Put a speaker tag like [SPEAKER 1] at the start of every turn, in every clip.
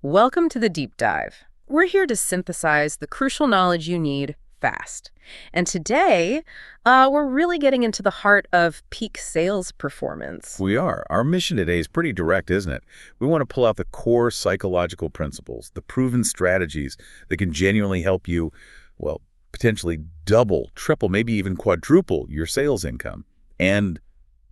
[SPEAKER 1] Welcome to the Deep Dive. We're here to synthesize the crucial knowledge you need fast. And today, we're really getting into the heart of peak sales performance.
[SPEAKER 2] We are. Our mission today is pretty direct, isn't it? We want to pull out the core psychological principles, the proven strategies that can genuinely help you, well, potentially double, triple, maybe even quadruple your sales income, and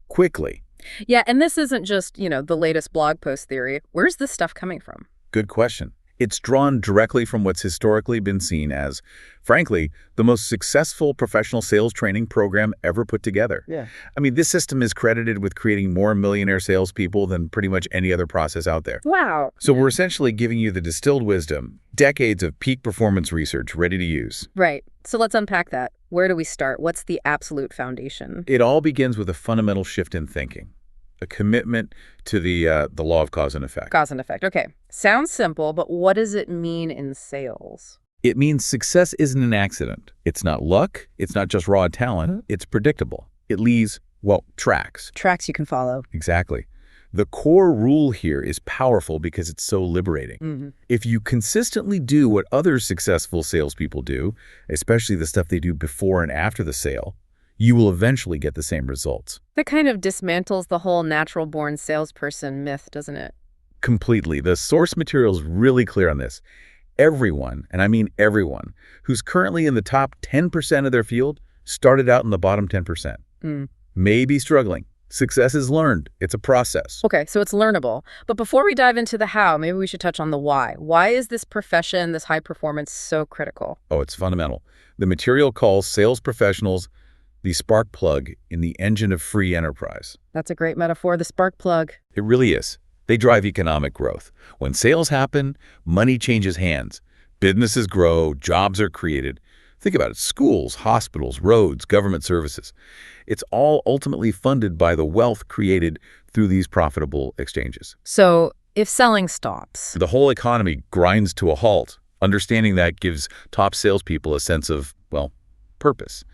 [SPEAKER 2] quickly.
[SPEAKER 1] Yeah, and this isn't just, the latest blog post theory. Where's this stuff coming from?
[SPEAKER 2] Good question. It's drawn directly from what's historically been seen as, frankly, the most successful professional sales training program ever put together.
[SPEAKER 1] Yeah.
[SPEAKER 2] I mean, this system is credited with creating more millionaire salespeople than pretty much any other process out there.
[SPEAKER 1] Wow.
[SPEAKER 2] So we're essentially giving you the distilled wisdom, decades of peak performance research ready to use.
[SPEAKER 1] Right. So let's unpack that. Where do we start? What's the absolute foundation?
[SPEAKER 2] It all begins with a fundamental shift in thinking, a commitment to the law of cause and effect.
[SPEAKER 1] Cause and effect. Okay. Sounds simple, but what does it mean in sales?
[SPEAKER 2] It means success isn't an accident. It's not luck. It's not just raw talent. It's predictable. It leaves, well, tracks.
[SPEAKER 1] Tracks you can follow.
[SPEAKER 2] Exactly. The core rule here is powerful because it's so liberating.
[SPEAKER 1] Mm-hmm.
[SPEAKER 2] If you consistently do what other successful salespeople do, especially the stuff they do before and after the sale, you will eventually get the same results.
[SPEAKER 1] That kind of dismantles the whole natural-born salesperson myth, doesn't it?
[SPEAKER 2] Completely. The source material is really clear on this. Everyone, and I mean everyone, who's currently in the top 10% of their field started out in the bottom 10%. May be struggling. Success is learned. It's a process.
[SPEAKER 1] Okay, so it's learnable. But before we dive into the how, maybe we should touch on the why. Why is this profession, this high performance, so critical?
[SPEAKER 2] Oh, it's fundamental. The material calls sales professionals the spark plug in the engine of free enterprise.
[SPEAKER 1] That's a great metaphor, the spark plug.
[SPEAKER 2] It really is. They drive economic growth. When sales happen, money changes hands. Businesses grow, jobs are created. Think about it, schools, hospitals, roads, government services. It's all ultimately funded by the wealth created through these profitable exchanges.
[SPEAKER 1] So if selling stops,
[SPEAKER 2] The whole economy grinds to a halt. Understanding that gives top salespeople a sense of, well, purpose.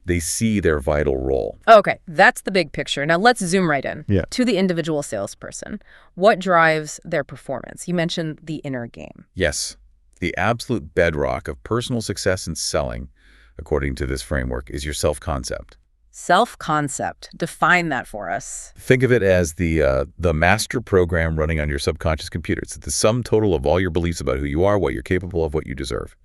[SPEAKER 2] They see their vital role.
[SPEAKER 1] okay, that's the big picture. Now let's zoom right in
[SPEAKER 2] Yeah.
[SPEAKER 1] to the individual salesperson. What drives their performance? You mentioned the inner game.
[SPEAKER 2] Yes, the absolute bedrock of personal success in selling, according to this framework, is your self-concept.
[SPEAKER 1] Self-concept. Define that for us.
[SPEAKER 2] Think of it as the master program running on your subconscious computer. It's the sum total of all your beliefs about who you are, what you're capable of, what you deserve.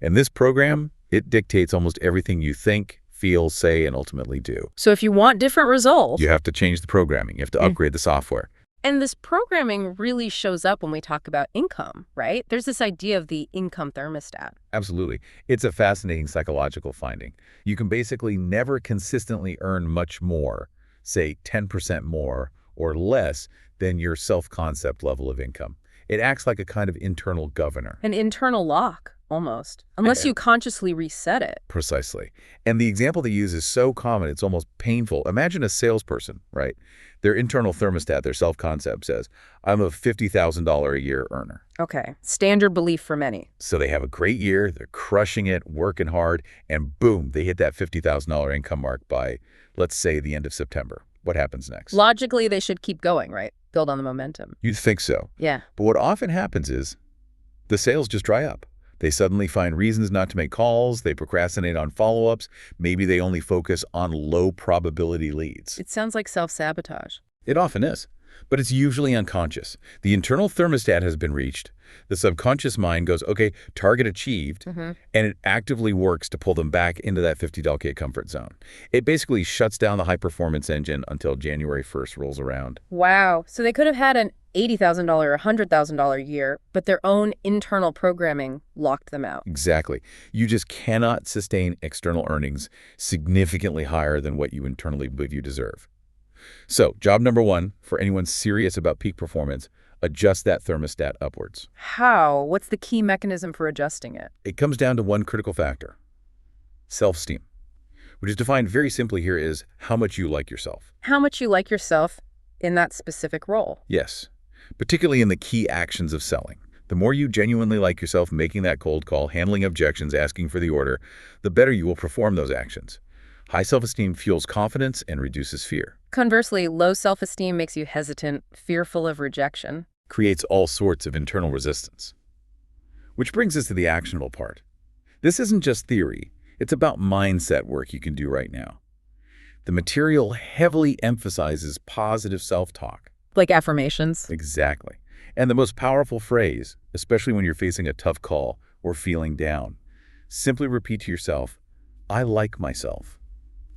[SPEAKER 2] And this program, it dictates almost everything you think, feel, say, and ultimately do.
[SPEAKER 1] So if you want different results,
[SPEAKER 2] You have to change the programming. You have to upgrade the software.
[SPEAKER 1] and this programming really shows up when we talk about income, right? There's this idea of the income thermostat.
[SPEAKER 2] Absolutely. It's a fascinating psychological finding. You can basically never consistently earn much more, say 10% more or less than your self-concept level of income. It acts like a kind of internal governor.
[SPEAKER 1] An internal lock, almost, unless you consciously reset it.
[SPEAKER 2] Precisely. And the example they use is so common, it's almost painful. Imagine a salesperson, right? Their internal thermostat, their self-concept says, I'm a $50,000 a year earner.
[SPEAKER 1] Okay, standard belief for many.
[SPEAKER 2] So they have a great year, they're crushing it, working hard, and boom, they hit that $50,000 income mark by, let's say, the end of September. What happens next?
[SPEAKER 1] Logically, they should keep going, right? Build on the momentum.
[SPEAKER 2] You'd think so.
[SPEAKER 1] Yeah.
[SPEAKER 2] But what often happens is the sales just dry up. They suddenly find reasons not to make calls, they procrastinate on follow-ups, maybe they only focus on low-probability leads.
[SPEAKER 1] It sounds like self-sabotage.
[SPEAKER 2] It often is, but it's usually unconscious. The internal thermostat has been reached. The subconscious mind goes, okay, target achieved, and it actively works to pull them back into that $50K comfort zone. It basically shuts down the high-performance engine until January 1st rolls around.
[SPEAKER 1] Wow. So they could have had an $80,000 or $100,000 year, but their own internal programming locked them out.
[SPEAKER 2] Exactly. You just cannot sustain external earnings significantly higher than what you internally believe you deserve. So, job number one, for anyone serious about peak performance, adjust that thermostat upwards.
[SPEAKER 1] How? What's the key mechanism for adjusting it?
[SPEAKER 2] It comes down to one critical factor, self-esteem, which is defined very simply here as how much you like yourself.
[SPEAKER 1] How much you like yourself in that specific role.
[SPEAKER 2] Yes, particularly in the key actions of selling. The more you genuinely like yourself making that cold call, handling objections, asking for the order, the better you will perform those actions. High self-esteem fuels confidence and reduces fear.
[SPEAKER 1] Conversely, low self-esteem makes you hesitant, fearful of rejection.
[SPEAKER 2] creates all sorts of internal resistance. Which brings us to the actionable part. This isn't just theory. It's about mindset work you can do right now. The material heavily emphasizes positive self-talk.
[SPEAKER 1] Like affirmations.
[SPEAKER 2] Exactly. And the most powerful phrase, especially when you're facing a tough call or feeling down, simply repeat to yourself, I like myself.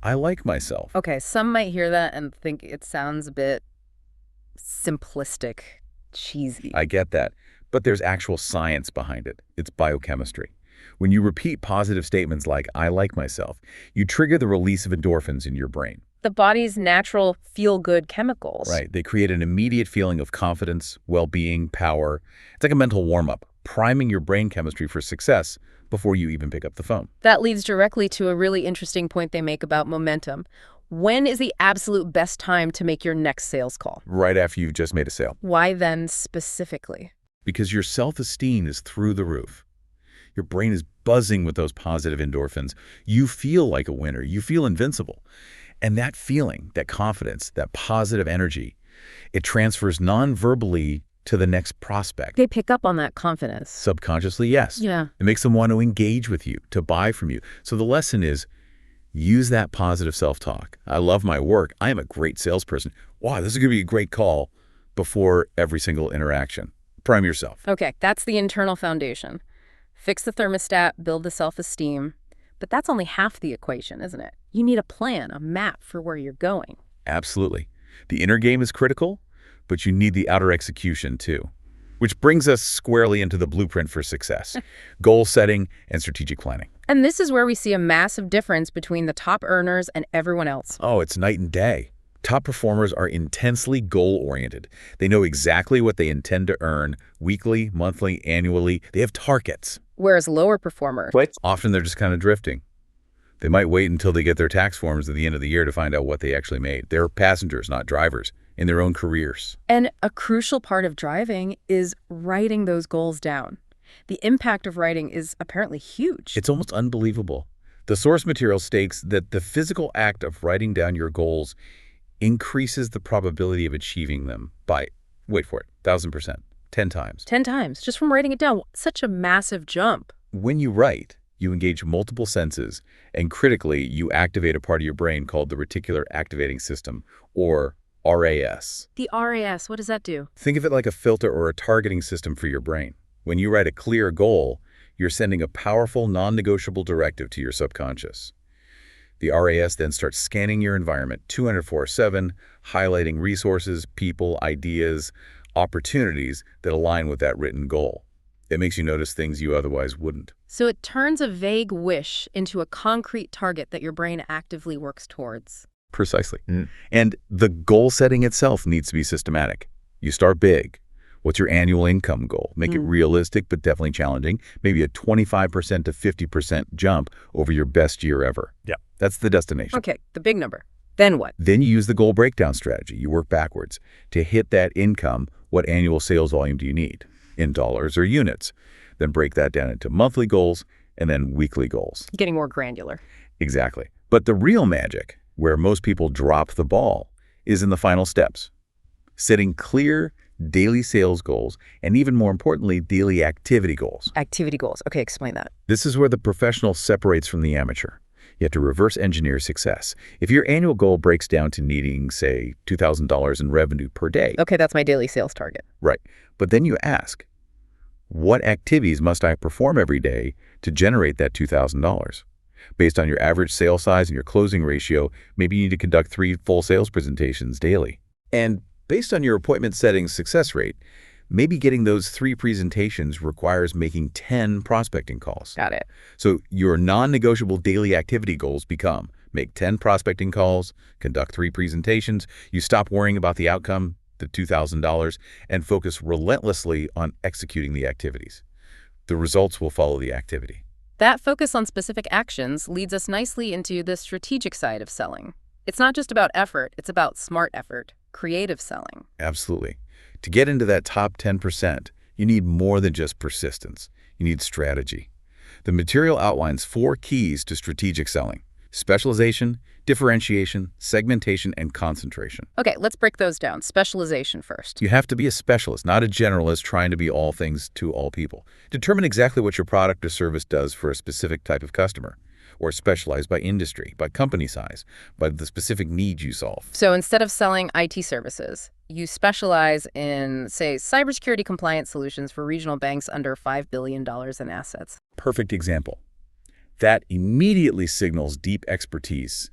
[SPEAKER 2] I like myself.
[SPEAKER 1] Okay, some might hear that and think it sounds a bit simplistic, cheesy.
[SPEAKER 2] I get that, but there's actual science behind it. It's biochemistry. When you repeat positive statements like, I like myself, you trigger the release of endorphins in your brain.
[SPEAKER 1] The body's natural feel-good chemicals.
[SPEAKER 2] Right. They create an immediate feeling of confidence, well-being, power. It's like a mental warm-up, priming your brain chemistry for success before you even pick up the phone.
[SPEAKER 1] That leads directly to a really interesting point they make about momentum. When is the absolute best time to make your next sales call?
[SPEAKER 2] Right after you've just made a sale.
[SPEAKER 1] Why then specifically?
[SPEAKER 2] Because your self-esteem is through the roof. Your brain is buzzing with those positive endorphins. You feel like a winner. You feel invincible. And that feeling, that confidence, that positive energy, it transfers non-verbally to the next prospect.
[SPEAKER 1] They pick up on that confidence.
[SPEAKER 2] Subconsciously, yes.
[SPEAKER 1] Yeah.
[SPEAKER 2] It makes them want to engage with you, to buy from you. So the lesson is, use that positive self-talk. I love my work. I am a great salesperson. Wow, this is going to be a great call before every single interaction. Prime yourself.
[SPEAKER 1] Okay, that's the internal foundation. Fix the thermostat, build the self-esteem. But that's only half the equation, isn't it? You need a plan, a map for where you're going.
[SPEAKER 2] Absolutely. The inner game is critical, but you need the outer execution too. Which brings us squarely into the blueprint for success, goal setting and strategic planning.
[SPEAKER 1] And this is where we see a massive difference between the top earners and everyone else.
[SPEAKER 2] Oh, it's night and day. Top performers are intensely goal-oriented. They know exactly what they intend to earn weekly, monthly, annually. They have targets.
[SPEAKER 1] Whereas lower performers,
[SPEAKER 2] Often they're just kind of drifting. They might wait until they get their tax forms at the end of the year to find out what they actually made. They're passengers, not drivers, in their own careers.
[SPEAKER 1] And a crucial part of driving is writing those goals down. The impact of writing is apparently huge.
[SPEAKER 2] It's almost unbelievable. The source material states that the physical act of writing down your goals increases the probability of achieving them by, wait for it, 1,000%, 10 times.
[SPEAKER 1] 10 times, just from writing it down. Such a massive jump.
[SPEAKER 2] When you write, you engage multiple senses, and critically, you activate a part of your brain called the reticular activating system, or RAS.
[SPEAKER 1] The RAS, what does that do?
[SPEAKER 2] Think of it like a filter or a targeting system for your brain. When you write a clear goal, you're sending a powerful, non-negotiable directive to your subconscious. The RAS then starts scanning your environment 24/7, highlighting resources, people, ideas, opportunities that align with that written goal. It makes you notice things you otherwise wouldn't.
[SPEAKER 1] So it turns a vague wish into a concrete target that your brain actively works towards.
[SPEAKER 2] Precisely. And the goal setting itself needs to be systematic. You start big. What's your annual income goal? Make it realistic, but definitely challenging. Maybe a 25% to 50% jump over your best year ever.
[SPEAKER 3] Yeah.
[SPEAKER 2] That's the destination.
[SPEAKER 1] Okay, the big number. Then what?
[SPEAKER 2] Then you use the goal breakdown strategy. You work backwards. To hit that income, what annual sales volume do you need? In dollars or units? Then break that down into monthly goals and then weekly goals.
[SPEAKER 1] Getting more granular.
[SPEAKER 2] Exactly. But the real magic, where most people drop the ball, is in the final steps. Setting clear daily sales goals, and even more importantly, daily activity goals.
[SPEAKER 1] Activity goals. Okay, explain that.
[SPEAKER 2] This is where the professional separates from the amateur. You have to reverse engineer success. If your annual goal breaks down to needing, say, $2,000 in revenue per day.
[SPEAKER 1] Okay, that's my daily sales target.
[SPEAKER 2] Right. But then you ask, what activities must I perform every day to generate that $2,000? Based on your average sale size and your closing ratio, maybe you need to conduct 3 full sales presentations daily. And based on your appointment setting success rate, maybe getting those 3 presentations requires making 10 prospecting calls.
[SPEAKER 1] Got it.
[SPEAKER 2] So your non-negotiable daily activity goals become make 10 prospecting calls, conduct 3 presentations, you stop worrying about the outcome, the $2,000, and focus relentlessly on executing the activities. The results will follow the activity.
[SPEAKER 1] That focus on specific actions leads us nicely into the strategic side of selling. It's not just about effort, it's about smart effort, creative selling.
[SPEAKER 2] Absolutely. To get into that top 10%, you need more than just persistence. You need strategy. The material outlines 4 keys to strategic selling. Specialization, differentiation, segmentation, and concentration.
[SPEAKER 1] Okay, let's break those down. Specialization first.
[SPEAKER 2] You have to be a specialist, not a generalist trying to be all things to all people. Determine exactly what your product or service does for a specific type of customer, or specialize by industry, by company size, by the specific needs you solve.
[SPEAKER 1] So instead of selling IT services, you specialize in, say, cybersecurity compliance solutions for regional banks under $5 billion in assets.
[SPEAKER 2] Perfect example. That immediately signals deep expertise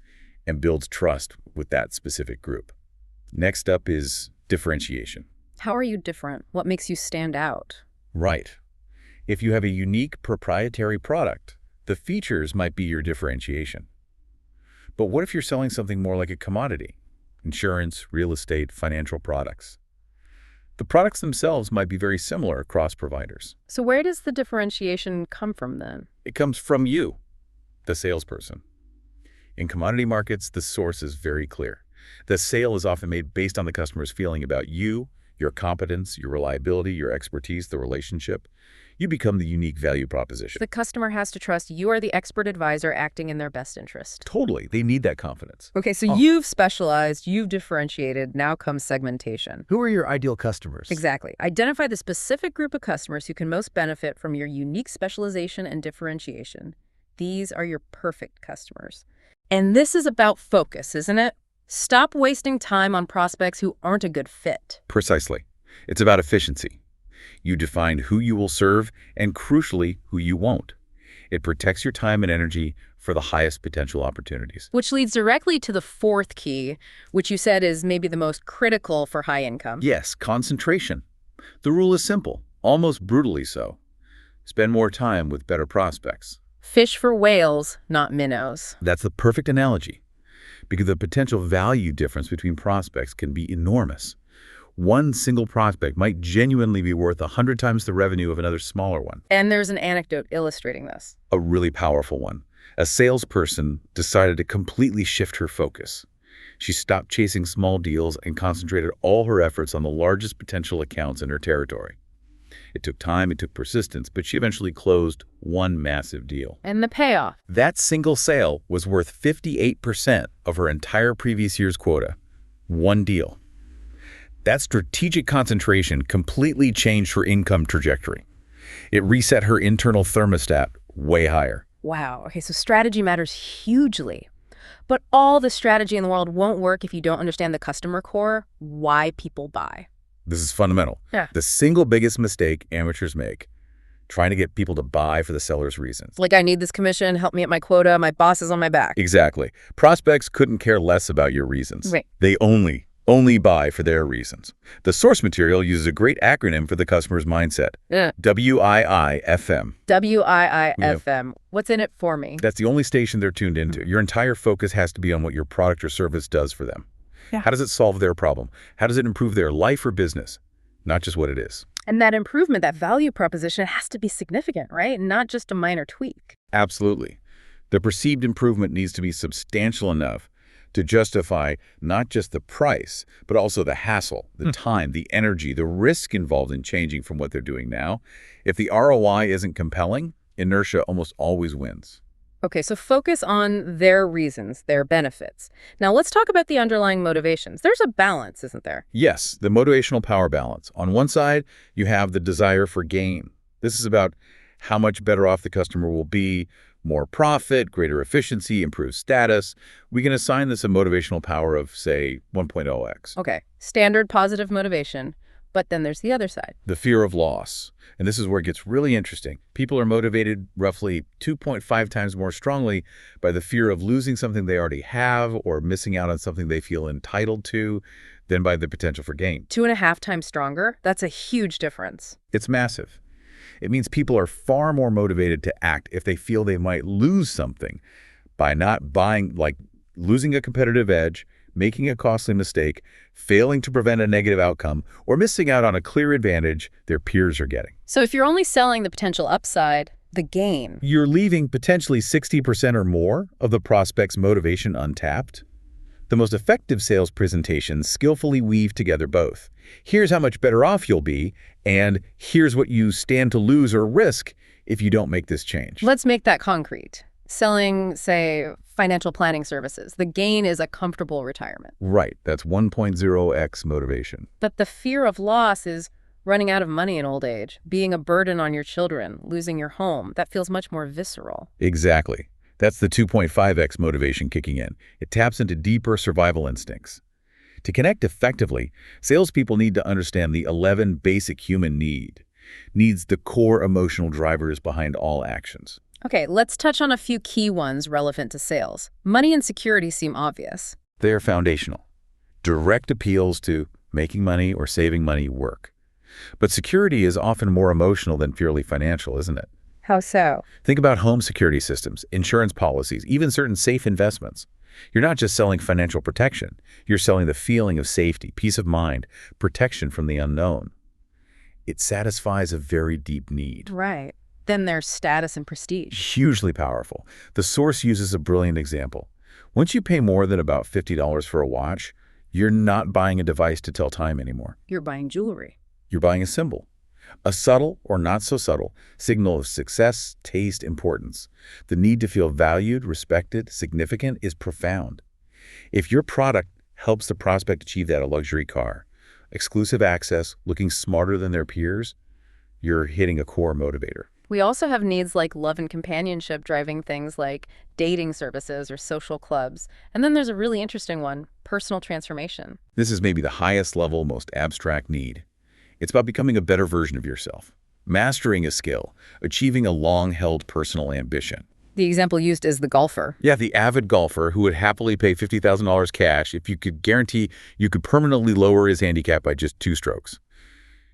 [SPEAKER 2] and builds trust with that specific group. Next up is differentiation.
[SPEAKER 1] How are you different? What makes you stand out?
[SPEAKER 2] Right. If you have a unique proprietary product, the features might be your differentiation. But what if you're selling something more like a commodity? Insurance, real estate, financial products. The products themselves might be very similar across providers.
[SPEAKER 1] So where does the differentiation come from then?
[SPEAKER 2] It comes from you, the salesperson. In commodity markets, the source is very clear. The sale is often made based on the customer's feeling about you, your competence, your reliability, your expertise, the relationship. You become the unique value proposition.
[SPEAKER 1] The customer has to trust you are the expert advisor acting in their best interest.
[SPEAKER 2] Totally. They need that confidence.
[SPEAKER 1] Okay, so you've specialized, you've differentiated, now comes segmentation.
[SPEAKER 3] Who are your ideal customers?
[SPEAKER 1] Exactly. Identify the specific group of customers who can most benefit from your unique specialization and differentiation. These are your perfect customers. And this is about focus, isn't it? Stop wasting time on prospects who aren't a good fit.
[SPEAKER 2] Precisely. It's about efficiency. You define who you will serve and, crucially, who you won't. It protects your time and energy for the highest potential opportunities.
[SPEAKER 1] Which leads directly to the fourth key, which you said is maybe the most critical for high income.
[SPEAKER 2] Yes, concentration. The rule is simple, almost brutally so. Spend more time with better prospects.
[SPEAKER 1] Fish for whales, not minnows.
[SPEAKER 2] That's the perfect analogy, because the potential value difference between prospects can be enormous. One single prospect might genuinely be worth 100 times the revenue of another smaller one.
[SPEAKER 1] And there's an anecdote illustrating this.
[SPEAKER 2] A really powerful one. A salesperson decided to completely shift her focus. She stopped chasing small deals and concentrated all her efforts on the largest potential accounts in her territory. It took time, it took persistence, but she eventually closed one massive deal.
[SPEAKER 1] And the payoff?
[SPEAKER 2] That single sale was worth 58% of her entire previous year's quota. One deal. That strategic concentration completely changed her income trajectory. It reset her internal thermostat way higher.
[SPEAKER 1] Wow. Okay, so strategy matters hugely. But all the strategy in the world won't work if you don't understand the customer core, why people buy.
[SPEAKER 2] This is fundamental.
[SPEAKER 1] Yeah.
[SPEAKER 2] The single biggest mistake amateurs make, trying to get people to buy for the seller's reasons.
[SPEAKER 1] Like, I need this commission, help me at my quota, my boss is on my back.
[SPEAKER 2] Exactly. Prospects couldn't care less about your reasons.
[SPEAKER 1] Right.
[SPEAKER 2] They only buy for their reasons. The source material uses a great acronym for the customer's mindset.
[SPEAKER 1] Yeah.
[SPEAKER 2] WIIFM.
[SPEAKER 1] WIIFM. What's in it for me?
[SPEAKER 2] That's the only station they're tuned into. Your entire focus has to be on what your product or service does for them.
[SPEAKER 1] Yeah.
[SPEAKER 2] How does it solve their problem? How does it improve their life or business? Not just what it is.
[SPEAKER 1] And that improvement, that value proposition has to be significant, right? Not just a minor tweak.
[SPEAKER 2] Absolutely. The perceived improvement needs to be substantial enough to justify not just the price, but also the hassle, the time, the energy, the risk involved in changing from what they're doing now. If the ROI isn't compelling, inertia almost always wins.
[SPEAKER 1] Okay, so focus on their reasons, their benefits. Now let's talk about the underlying motivations. There's a balance, isn't there?
[SPEAKER 2] Yes, the motivational power balance. On one side, you have the desire for gain. This is about how much better off the customer will be, more profit, greater efficiency, improved status. We can assign this a motivational power of, say, 1.0x.
[SPEAKER 1] Okay, standard positive motivation. But then there's the other side.
[SPEAKER 2] The fear of loss. And this is where it gets really interesting. People are motivated roughly 2.5 times more strongly by the fear of losing something they already have or missing out on something they feel entitled to than by the potential for gain.
[SPEAKER 1] 2.5 times stronger? That's a huge difference.
[SPEAKER 2] It's massive. It means people are far more motivated to act if they feel they might lose something by not buying, like losing a competitive edge, making a costly mistake, failing to prevent a negative outcome, or missing out on a clear advantage their peers are getting.
[SPEAKER 1] So if you're only selling the potential upside, the gain,
[SPEAKER 2] you're leaving potentially 60% or more of the prospect's motivation untapped. The most effective sales presentations skillfully weave together both. Here's how much better off you'll be, and here's what you stand to lose or risk if you don't make this change.
[SPEAKER 1] Let's make that concrete. Selling, say, financial planning services. The gain is a comfortable retirement.
[SPEAKER 2] Right, that's 1.0x motivation.
[SPEAKER 1] But the fear of loss is running out of money in old age, being a burden on your children, losing your home. That feels much more visceral.
[SPEAKER 2] Exactly. That's the 2.5x motivation kicking in. It taps into deeper survival instincts. To connect effectively, salespeople need to understand the 11 basic human needs, the core emotional drivers behind all actions.
[SPEAKER 1] Okay, let's touch on a few key ones relevant to sales. Money and security seem obvious.
[SPEAKER 2] They are foundational. Direct appeals to making money or saving money work. But security is often more emotional than purely financial, isn't it?
[SPEAKER 1] How so?
[SPEAKER 2] Think about home security systems, insurance policies, even certain safe investments. You're not just selling financial protection. You're selling the feeling of safety, peace of mind, protection from the unknown. It satisfies a very deep need.
[SPEAKER 1] Right. Then there's status and prestige.
[SPEAKER 2] Hugely powerful. The source uses a brilliant example. Once you pay more than about $50 for a watch, you're not buying a device to tell time anymore.
[SPEAKER 1] You're buying jewelry.
[SPEAKER 2] You're buying a symbol. A subtle or not so subtle signal of success, taste, importance. The need to feel valued, respected, significant is profound. If your product helps the prospect achieve that, a luxury car, exclusive access, looking smarter than their peers, you're hitting a core motivator.
[SPEAKER 1] We also have needs like love and companionship driving things like dating services or social clubs. And then there's a really interesting one, personal transformation.
[SPEAKER 2] This is maybe the highest level, most abstract need. It's about becoming a better version of yourself, mastering a skill, achieving a long-held personal ambition.
[SPEAKER 1] The example used is the golfer.
[SPEAKER 2] Yeah, the avid golfer who would happily pay $50,000 cash if you could guarantee you could permanently lower his handicap by just 2 strokes.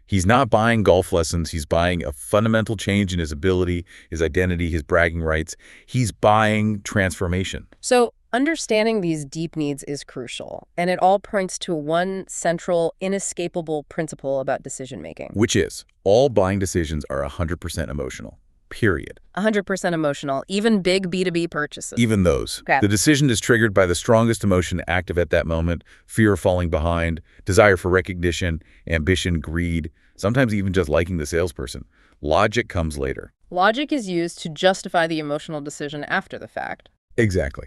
[SPEAKER 2] He's not buying golf lessons. He's buying a fundamental change in his ability, his identity, his bragging rights. He's buying transformation.
[SPEAKER 1] So understanding these deep needs is crucial, and it all points to one central, inescapable principle about decision-making.
[SPEAKER 2] Which is, all buying decisions are 100% emotional, period.
[SPEAKER 1] 100% emotional, even big B2B purchases.
[SPEAKER 2] Even those.
[SPEAKER 1] Okay.
[SPEAKER 2] The decision is triggered by the strongest emotion active at that moment, fear of falling behind, desire for recognition, ambition, greed, sometimes even just liking the salesperson. Logic comes later.
[SPEAKER 1] Logic is used to justify the emotional decision after the fact.
[SPEAKER 2] Exactly.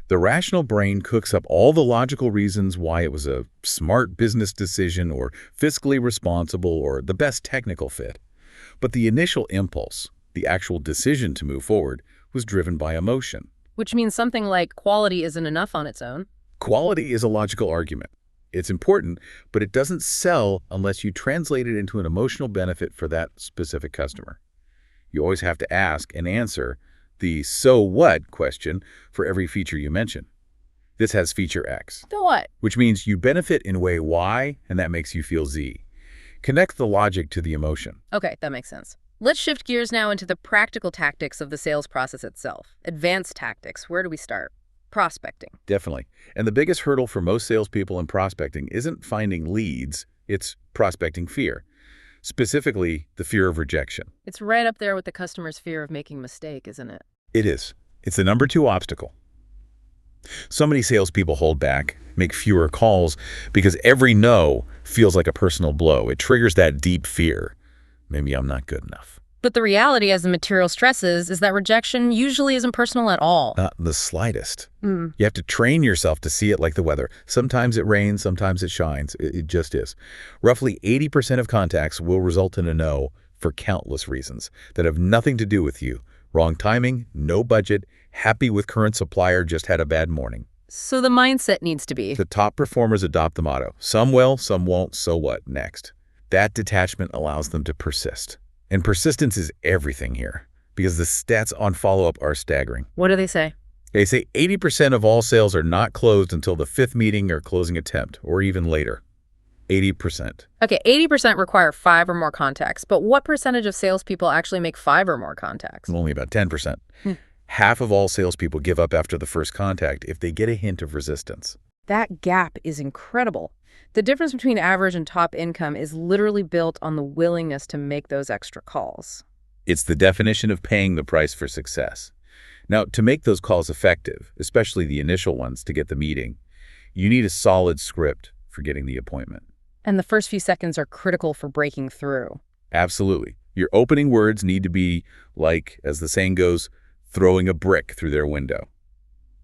[SPEAKER 2] The rational brain cooks up all the logical reasons why it was a smart business decision or fiscally responsible or the best technical fit. But the initial impulse, the actual decision to move forward, was driven by emotion.
[SPEAKER 1] Which means something like quality isn't enough on its own.
[SPEAKER 2] Quality is a logical argument. It's important, but it doesn't sell unless you translate it into an emotional benefit for that specific customer. You always have to ask and answer the so what question for every feature you mention. This has feature X.
[SPEAKER 1] So what?
[SPEAKER 2] Which means you benefit in way Y, and that makes you feel Z. Connect the logic to the emotion.
[SPEAKER 1] Okay, that makes sense. Let's shift gears now into the practical tactics of the sales process itself. Advanced tactics. Where do we start? Prospecting.
[SPEAKER 2] Definitely. And the biggest hurdle for most salespeople in prospecting isn't finding leads, it's prospecting fear. Specifically, the fear of rejection.
[SPEAKER 1] It's right up there with the customer's fear of making a mistake, isn't it?
[SPEAKER 2] It is. It's the number 2 obstacle. So many salespeople hold back, make fewer calls, because every no feels like a personal blow. It triggers that deep fear. Maybe I'm not good enough.
[SPEAKER 1] But the reality, as the material stresses, is that rejection usually isn't personal at all.
[SPEAKER 2] Not the slightest. You have to train yourself to see it like the weather. Sometimes it rains, sometimes it shines. It just is. Roughly 80% of contacts will result in a no for countless reasons that have nothing to do with you. Wrong timing, no budget, happy with current supplier, just had a bad morning.
[SPEAKER 1] So the mindset needs to be,
[SPEAKER 2] The top performers adopt the motto, some will, some won't, so what, next. That detachment allows them to persist. And persistence is everything here, because the stats on follow-up are staggering.
[SPEAKER 1] what do they say?
[SPEAKER 2] They say 80% of all sales are not closed until the 5th meeting or closing attempt, or even later. 80%.
[SPEAKER 1] Okay, 80% require 5 or more contacts, but what percentage of salespeople actually make 5 or more contacts?
[SPEAKER 2] Only about 10%. Half of all salespeople give up after the first contact if they get a hint of resistance.
[SPEAKER 1] That gap is incredible. The difference between average and top income is literally built on the willingness to make those extra calls.
[SPEAKER 2] It's the definition of paying the price for success. Now, to make those calls effective, especially the initial ones to get the meeting, you need a solid script for getting the appointment.
[SPEAKER 1] And the first few seconds are critical for breaking through.
[SPEAKER 2] Absolutely. Your opening words need to be like, as the saying goes, throwing a brick through their window.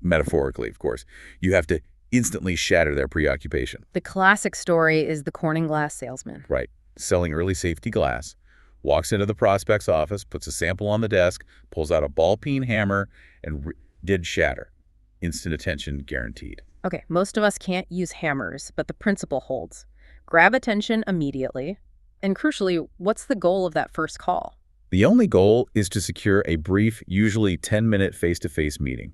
[SPEAKER 2] metaphorically, of course. You have to instantly shatter their preoccupation.
[SPEAKER 1] The classic story is the Corning glass salesman.
[SPEAKER 2] Right. Selling early safety glass, walks into the prospect's office, puts a sample on the desk, pulls out a ball-peen hammer, and did shatter. Instant attention guaranteed.
[SPEAKER 1] Okay, most of us can't use hammers, but the principle holds. Grab attention immediately. And crucially, what's the goal of that first call?
[SPEAKER 2] The only goal is to secure a brief, usually 10-minute face-to-face meeting.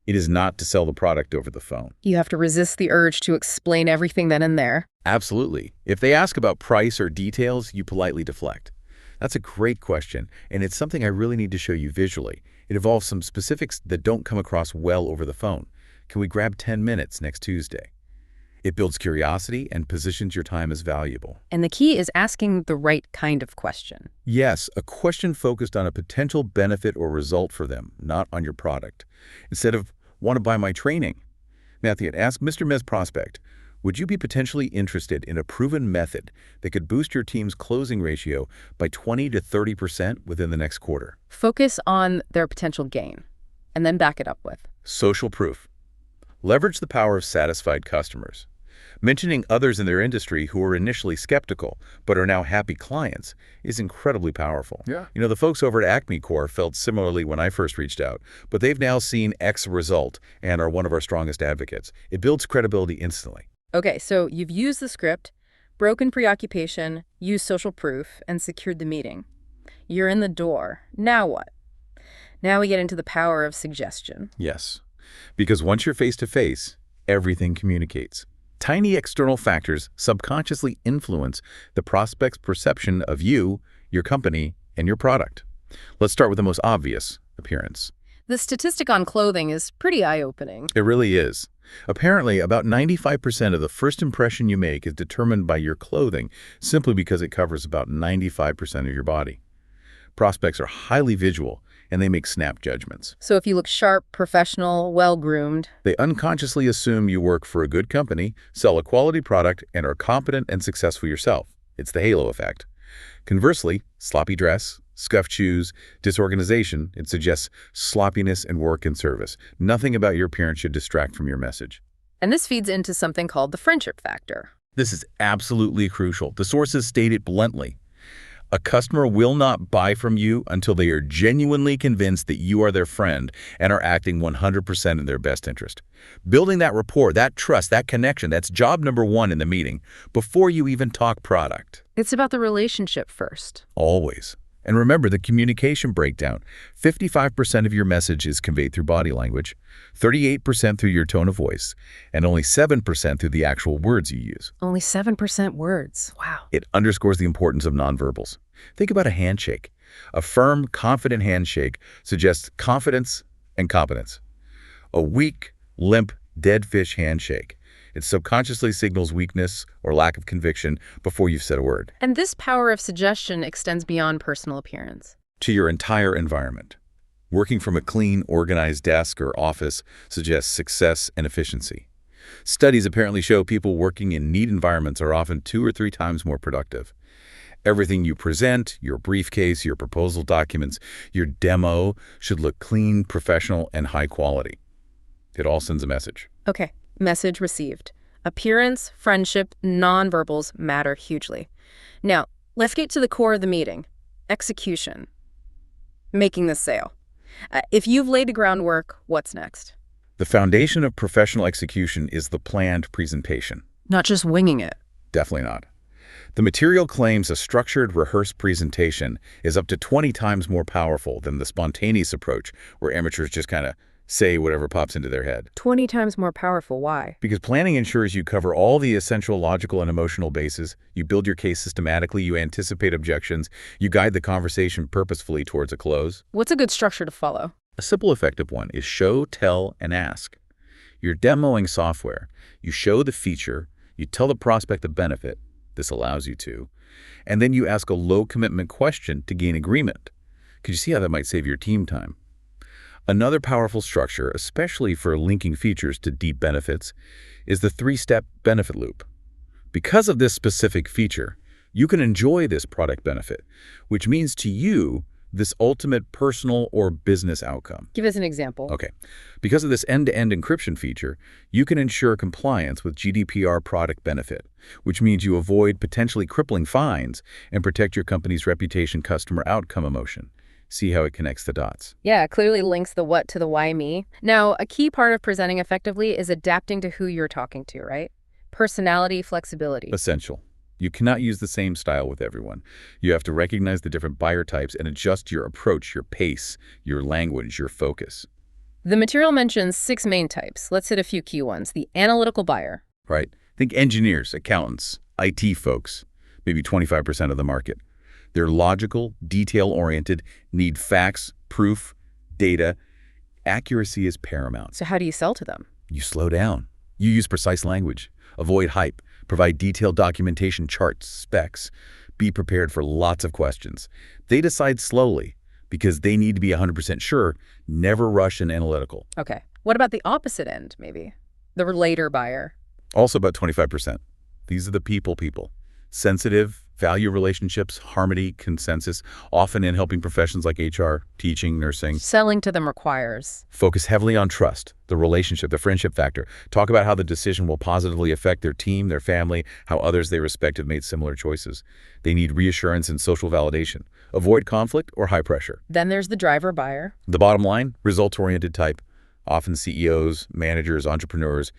[SPEAKER 2] It is not to sell the product over the phone.
[SPEAKER 1] You have to resist the urge to explain everything then and there.
[SPEAKER 2] Absolutely. If they ask about price or details, you politely deflect. That's a great question, and it's something I really need to show you visually. It involves some specifics that don't come across well over the phone. Can we grab 10 minutes next Tuesday? It builds curiosity and positions your time as valuable.
[SPEAKER 1] And the key is asking the right kind of question.
[SPEAKER 2] Yes, a question focused on a potential benefit or result for them, not on your product. Instead of, want to buy my training? Matthew, ask Mr. Ms. Prospect, would you be potentially interested in a proven method that could boost your team's closing ratio by 20 to 30% within the next quarter?
[SPEAKER 1] Focus on their potential gain, and then back it up with
[SPEAKER 2] Social proof. Leverage the power of satisfied customers. Mentioning others in their industry who were initially skeptical but are now happy clients is incredibly powerful.
[SPEAKER 3] Yeah.
[SPEAKER 2] You know, the folks over at Acme Core felt similarly when I first reached out, but they've now seen X result and are one of our strongest advocates. It builds credibility instantly.
[SPEAKER 1] Okay, so you've used the script, broken preoccupation, used social proof, and secured the meeting. You're in the door. Now what? Now we get into the power of suggestion.
[SPEAKER 2] Yes, because once you're face-to-face, everything communicates. Tiny external factors subconsciously influence the prospect's perception of you, your company, and your product. Let's start with the most obvious, appearance.
[SPEAKER 1] The statistic on clothing is pretty eye-opening.
[SPEAKER 2] It really is. Apparently, about 95% of the first impression you make is determined by your clothing, simply because it covers about 95% of your body. Prospects are highly visual, and they make snap judgments.
[SPEAKER 1] So if you look sharp, professional, well-groomed,
[SPEAKER 2] They unconsciously assume you work for a good company, sell a quality product, and are competent and successful yourself. It's the halo effect. Conversely, sloppy dress, scuffed shoes, disorganization, it suggests sloppiness in work and service. Nothing about your appearance should distract from your message.
[SPEAKER 1] and this feeds into something called the friendship factor.
[SPEAKER 2] This is absolutely crucial. The sources state it bluntly. A customer will not buy from you until they are genuinely convinced that you are their friend and are acting 100% in their best interest. Building that rapport, that trust, that connection, that's job number one in the meeting before you even talk product.
[SPEAKER 1] It's about the relationship first.
[SPEAKER 2] Always. And remember the communication breakdown. 55% of your message is conveyed through body language, 38% through your tone of voice, and only 7% through the actual words you use.
[SPEAKER 1] Only 7% words. Wow.
[SPEAKER 2] It underscores the importance of nonverbals. Think about a handshake. A firm, confident handshake suggests confidence and competence. A weak, limp, dead fish handshake. It subconsciously signals weakness or lack of conviction before you've said a word.
[SPEAKER 1] And this power of suggestion extends beyond personal appearance.
[SPEAKER 2] To your entire environment. Working from a clean, organized desk or office suggests success and efficiency. Studies apparently show people working in neat environments are often 2 or 3 times more productive. Everything you present, your briefcase, your proposal documents, your demo should look clean, professional, and high quality. It all sends a message.
[SPEAKER 1] Okay, message received. Appearance, friendship, nonverbals matter hugely. Now, let's get to the core of the meeting. Execution. Making the sale. If you've laid the groundwork, what's next?
[SPEAKER 2] The foundation of professional execution is the planned presentation.
[SPEAKER 1] Not just winging it.
[SPEAKER 2] Definitely not. The material claims a structured, rehearsed presentation is up to 20 times more powerful than the spontaneous approach where amateurs just kind of say whatever pops into their head.
[SPEAKER 1] 20 times more powerful. Why?
[SPEAKER 2] Because planning ensures you cover all the essential logical and emotional bases, you build your case systematically, you anticipate objections, you guide the conversation purposefully towards a close.
[SPEAKER 1] What's a good structure to follow?
[SPEAKER 2] A simple, effective one is show, tell, and ask. You're demoing software. You show the feature, you tell the prospect the benefit, this allows you to, and then you ask a low-commitment question to gain agreement. Could you see how that might save your team time? Another powerful structure, especially for linking features to deep benefits, is the 3-step benefit loop. Because of this specific feature, you can enjoy this product benefit, which means to you, this ultimate personal or business outcome.
[SPEAKER 1] Give us an example.
[SPEAKER 2] Okay. Because of this end-to-end encryption feature, you can ensure compliance with GDPR product benefit, which means you avoid potentially crippling fines and protect your company's reputation customer outcome emotion. See how it connects the dots.
[SPEAKER 1] Yeah, it clearly links the what to the why me. Now, a key part of presenting effectively is adapting to who you're talking to, right? Personality, flexibility.
[SPEAKER 2] Essential. You cannot use the same style with everyone. You have to recognize the different buyer types and adjust your approach, your pace, your language, your focus.
[SPEAKER 1] The material mentions 6 main types. Let's hit a few key ones. The analytical buyer.
[SPEAKER 2] Right? Think engineers, accountants, IT folks, maybe 25% of the market. They're logical, detail-oriented, need facts, proof, data. Accuracy is paramount.
[SPEAKER 1] So how do you sell to them?
[SPEAKER 2] You slow down. You use precise language. Avoid hype. Provide detailed documentation, charts, specs. Be prepared for lots of questions. They decide slowly because they need to be 100% sure. Never rush and analytical.
[SPEAKER 1] Okay. What about the opposite end, maybe? The relator buyer.
[SPEAKER 2] Also about 25%. These are the people. Sensitive, value relationships, harmony, consensus, often in helping professions like HR, teaching, nursing.
[SPEAKER 1] Selling to them requires.
[SPEAKER 2] Focus heavily on trust, the relationship, the friendship factor. Talk about how the decision will positively affect their team, their family, how others they respect have made similar choices. They need reassurance and social validation. Avoid conflict or high pressure.
[SPEAKER 1] Then there's the driver buyer.
[SPEAKER 2] The bottom line, results-oriented type, often CEOs, managers, entrepreneurs,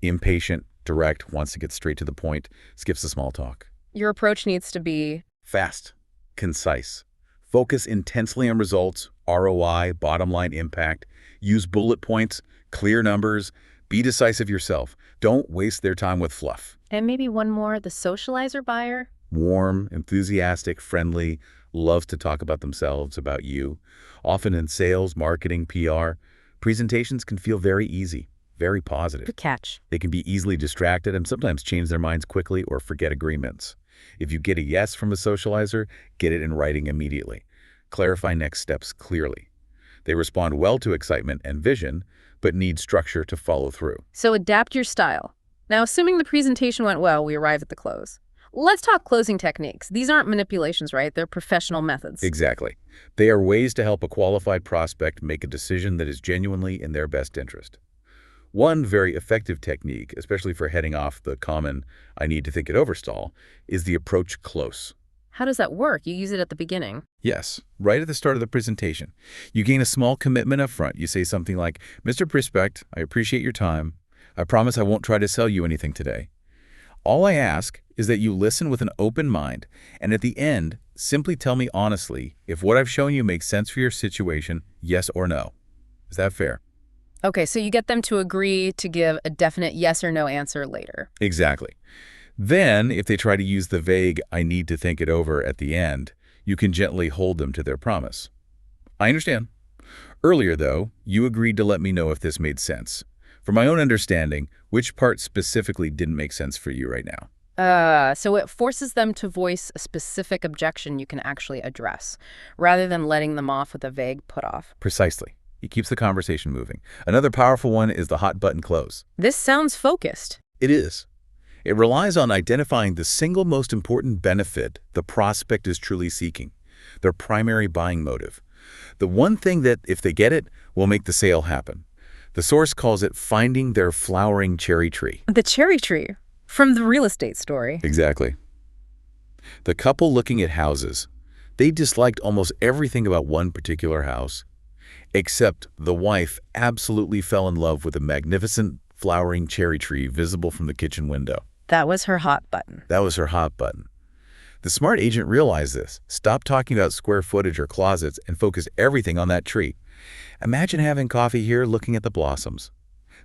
[SPEAKER 2] impatient, direct, wants to get straight to the point, skips the small talk.
[SPEAKER 1] Your approach needs to be
[SPEAKER 2] Fast, concise. Focus intensely on results, ROI, bottom line impact. Use bullet points, clear numbers. Be decisive yourself. Don't waste their time with fluff.
[SPEAKER 1] And maybe one more, the socializer buyer.
[SPEAKER 2] Warm, enthusiastic, friendly, loves to talk about themselves, about you. Often in sales, marketing, PR, presentations can feel very easy, very positive.
[SPEAKER 1] Good catch.
[SPEAKER 2] They can be easily distracted and sometimes change their minds quickly or forget agreements. If you get a yes from a socializer, get it in writing immediately. Clarify next steps clearly. They respond well to excitement and vision, but need structure to follow through.
[SPEAKER 1] So adapt your style. Now, assuming the presentation went well, we arrive at the close. Let's talk closing techniques. These aren't manipulations, right? They're professional methods.
[SPEAKER 2] Exactly. They are ways to help a qualified prospect make a decision that is genuinely in their best interest. One very effective technique, especially for heading off the common "I need to think it over" stall, is the approach close.
[SPEAKER 1] How does that work? You use it at the beginning.
[SPEAKER 2] Yes, right at the start of the presentation. You gain a small commitment up front. You say something like, "Mr. Prospect, I appreciate your time. I promise I won't try to sell you anything today. All I ask is that you listen with an open mind, and at the end, simply tell me honestly if what I've shown you makes sense for your situation, yes or no." Is that fair?
[SPEAKER 1] Okay, so you get them to agree to give a definite yes or no answer later.
[SPEAKER 2] Exactly. Then, if they try to use the vague "I need to think it over" at the end, you can gently hold them to their promise. I understand. Earlier, though, you agreed to let me know if this made sense. For my own understanding, which part specifically didn't make sense for you right now?
[SPEAKER 1] So it forces them to voice a specific objection you can actually address, rather than letting them off with a vague put-off.
[SPEAKER 2] Precisely. It keeps the conversation moving. Another powerful one is the hot button close.
[SPEAKER 1] This sounds focused.
[SPEAKER 2] It is. It relies on identifying the single most important benefit the prospect is truly seeking, their primary buying motive. The one thing that, if they get it, will make the sale happen. The source calls it finding their flowering cherry tree.
[SPEAKER 1] The cherry tree, from the real estate story.
[SPEAKER 2] Exactly. The couple looking at houses, they disliked almost everything about one particular house, except the wife absolutely fell in love with a magnificent flowering cherry tree visible from the kitchen window.
[SPEAKER 1] That was her hot button.
[SPEAKER 2] That was her hot button. The smart agent realized this, stopped talking about square footage or closets, and focused everything on that tree. Imagine having coffee here looking at the blossoms.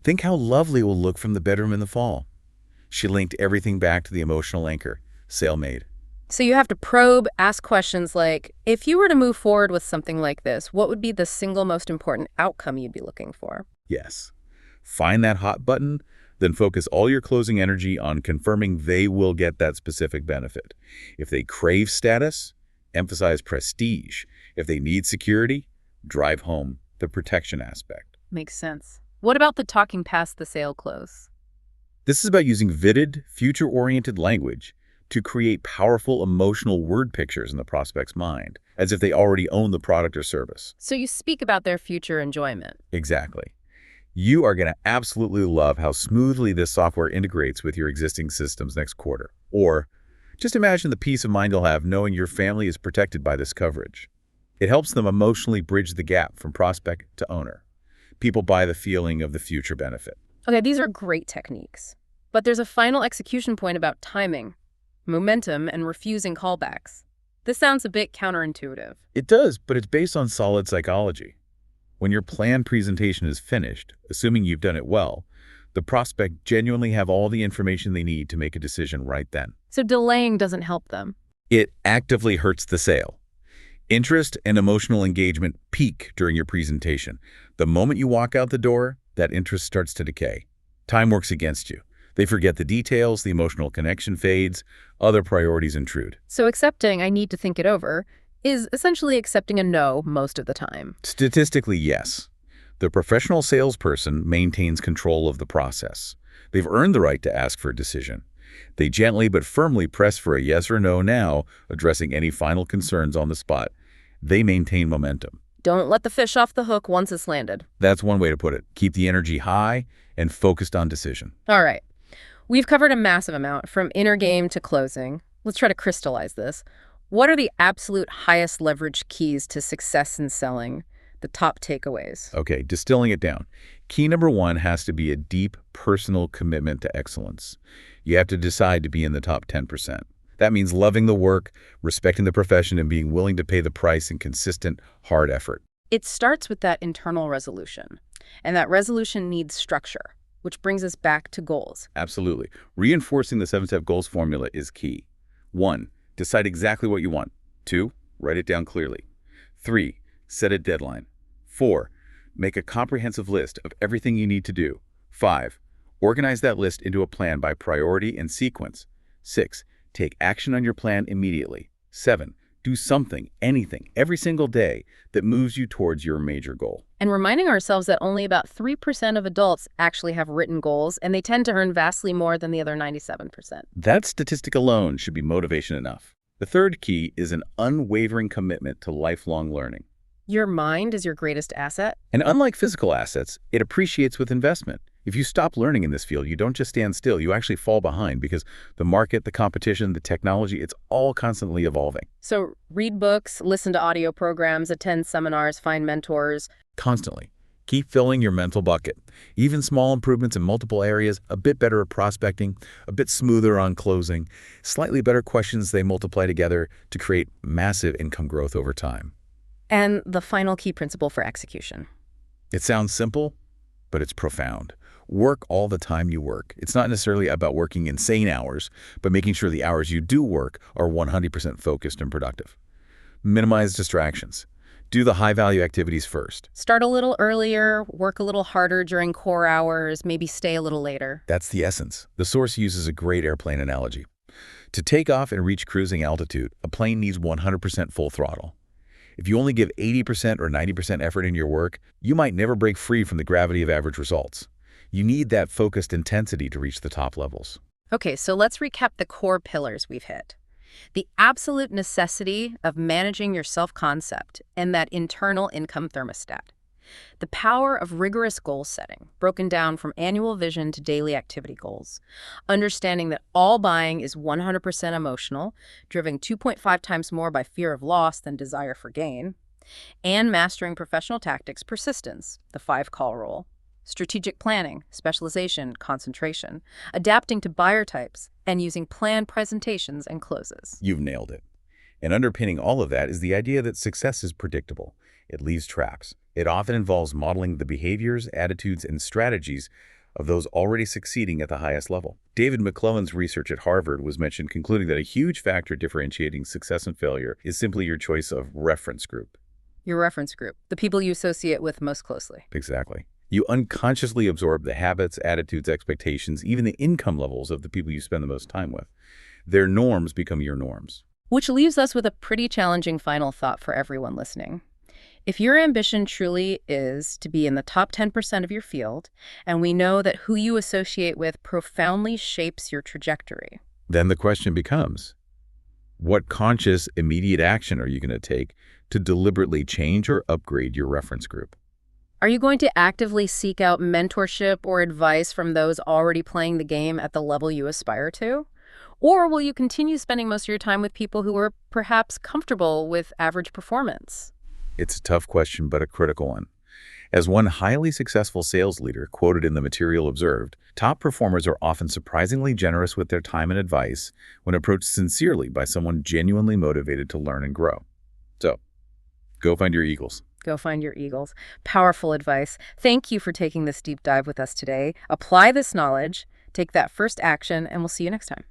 [SPEAKER 2] Think how lovely it will look from the bedroom in the fall. She linked everything back to the emotional anchor. Sale made.
[SPEAKER 1] So you have to probe, ask questions like, if you were to move forward with something like this, what would be the single most important outcome you'd be looking for?
[SPEAKER 2] Yes. Find that hot button, then focus all your closing energy on confirming they will get that specific benefit. If they crave status, emphasize prestige. If they need security, drive home the protection aspect.
[SPEAKER 1] Makes sense. What about the talking past the sale close?
[SPEAKER 2] This is about using vivid, future-oriented language, to create powerful emotional word pictures in the prospect's mind, as if they already own the product or service.
[SPEAKER 1] So you speak about their future enjoyment.
[SPEAKER 2] Exactly. You are going to absolutely love how smoothly this software integrates with your existing systems next quarter. Or just imagine the peace of mind you'll have knowing your family is protected by this coverage. It helps them emotionally bridge the gap from prospect to owner. People buy the feeling of the future benefit.
[SPEAKER 1] Okay, these are great techniques. But there's a final execution point about timing, momentum, and refusing callbacks. This sounds a bit counterintuitive.
[SPEAKER 2] It does, but it's based on solid psychology. When your planned presentation is finished, assuming you've done it well, the prospect genuinely have all the information they need to make a decision right then.
[SPEAKER 1] So delaying doesn't help them.
[SPEAKER 2] It actively hurts the sale. Interest and emotional engagement peak during your presentation. The moment you walk out the door, that interest starts to decay. Time works against you. They forget the details, the emotional connection fades, other priorities intrude.
[SPEAKER 1] So accepting "I need to think it over" is essentially accepting a no most of the time.
[SPEAKER 2] Statistically, yes. The professional salesperson maintains control of the process. They've earned the right to ask for a decision. They gently but firmly press for a yes or no now, addressing any final concerns on the spot. They maintain momentum.
[SPEAKER 1] Don't let the fish off the hook once it's landed.
[SPEAKER 2] That's one way to put it. Keep the energy high and focused on decision.
[SPEAKER 1] All right. We've covered a massive amount, from inner game to closing. Let's try to crystallize this. What are the absolute highest leverage keys to success in selling? The top takeaways.
[SPEAKER 2] Okay, distilling it down. Key number one has to be a deep personal commitment to excellence. You have to decide to be in the top 10%. That means loving the work, respecting the profession, and being willing to pay the price in consistent, hard effort.
[SPEAKER 1] It starts with that internal resolution, and that resolution needs structure, which brings us back to goals.
[SPEAKER 2] Absolutely. Reinforcing the 7-step goals formula is key. 1. Decide exactly what you want. 2. Write it down clearly. 3. Set a deadline. 4. Make a comprehensive list of everything you need to do. 5. Organize that list into a plan by priority and sequence. 6. Take action on your plan immediately. 7. Do something, anything, every single day that moves you towards your major goal.
[SPEAKER 1] And reminding ourselves that only about 3% of adults actually have written goals, and they tend to earn vastly more than the other 97%.
[SPEAKER 2] That statistic alone should be motivation enough. The third key is an unwavering commitment to lifelong learning.
[SPEAKER 1] Your mind is your greatest asset.
[SPEAKER 2] And unlike physical assets, it appreciates with investment. If you stop learning in this field, you don't just stand still, you actually fall behind because the market, the competition, the technology, it's all constantly evolving.
[SPEAKER 1] So read books, listen to audio programs, attend seminars, find mentors.
[SPEAKER 2] Constantly. Keep filling your mental bucket. Even small improvements in multiple areas, a bit better at prospecting, a bit smoother on closing, slightly better questions, they multiply together to create massive income growth over time.
[SPEAKER 1] And the final key principle for execution.
[SPEAKER 2] It sounds simple, but it's profound. Work all the time you work. It's not necessarily about working insane hours, but making sure the hours you do work are 100% focused and productive. Minimize distractions. Do the high-value activities first.
[SPEAKER 1] Start a little earlier, work a little harder during core hours, maybe stay a little later.
[SPEAKER 2] That's the essence. The source uses a great airplane analogy. To take off and reach cruising altitude, a plane needs 100% full throttle. If you only give 80% or 90% effort in your work, you might never break free from the gravity of average results. You need that focused intensity to reach the top levels.
[SPEAKER 1] Okay, so let's recap the core pillars we've hit. The absolute necessity of managing your self-concept and that internal income thermostat. The power of rigorous goal setting, broken down from annual vision to daily activity goals. Understanding that all buying is 100% emotional, driven 2.5 times more by fear of loss than desire for gain. And mastering professional tactics, persistence, the 5-call rule. Strategic planning, specialization, concentration, adapting to buyer types, and using planned presentations and closes.
[SPEAKER 2] You've nailed it. And underpinning all of that is the idea that success is predictable. It leaves tracks. It often involves modeling the behaviors, attitudes, and strategies of those already succeeding at the highest level. David McClellan's research at Harvard was mentioned, concluding that a huge factor differentiating success and failure is simply your choice of reference group.
[SPEAKER 1] Your reference group, the people you associate with most closely.
[SPEAKER 2] Exactly. You unconsciously absorb the habits, attitudes, expectations, even the income levels of the people you spend the most time with. Their norms become your norms.
[SPEAKER 1] Which leaves us with a pretty challenging final thought for everyone listening. If your ambition truly is to be in the top 10% of your field, and we know that who you associate with profoundly shapes your trajectory,
[SPEAKER 2] Then the question becomes, what conscious, immediate action are you going to take to deliberately change or upgrade your reference group?
[SPEAKER 1] Are you going to actively seek out mentorship or advice from those already playing the game at the level you aspire to? Or will you continue spending most of your time with people who are perhaps comfortable with average performance?
[SPEAKER 2] It's a tough question, but a critical one. As one highly successful sales leader quoted in the material observed, top performers are often surprisingly generous with their time and advice when approached sincerely by someone genuinely motivated to learn and grow. So, go find your eagles.
[SPEAKER 1] Go find your eagles. Powerful advice. Thank you for taking this deep dive with us today. Apply this knowledge, take that first action, and we'll see you next time.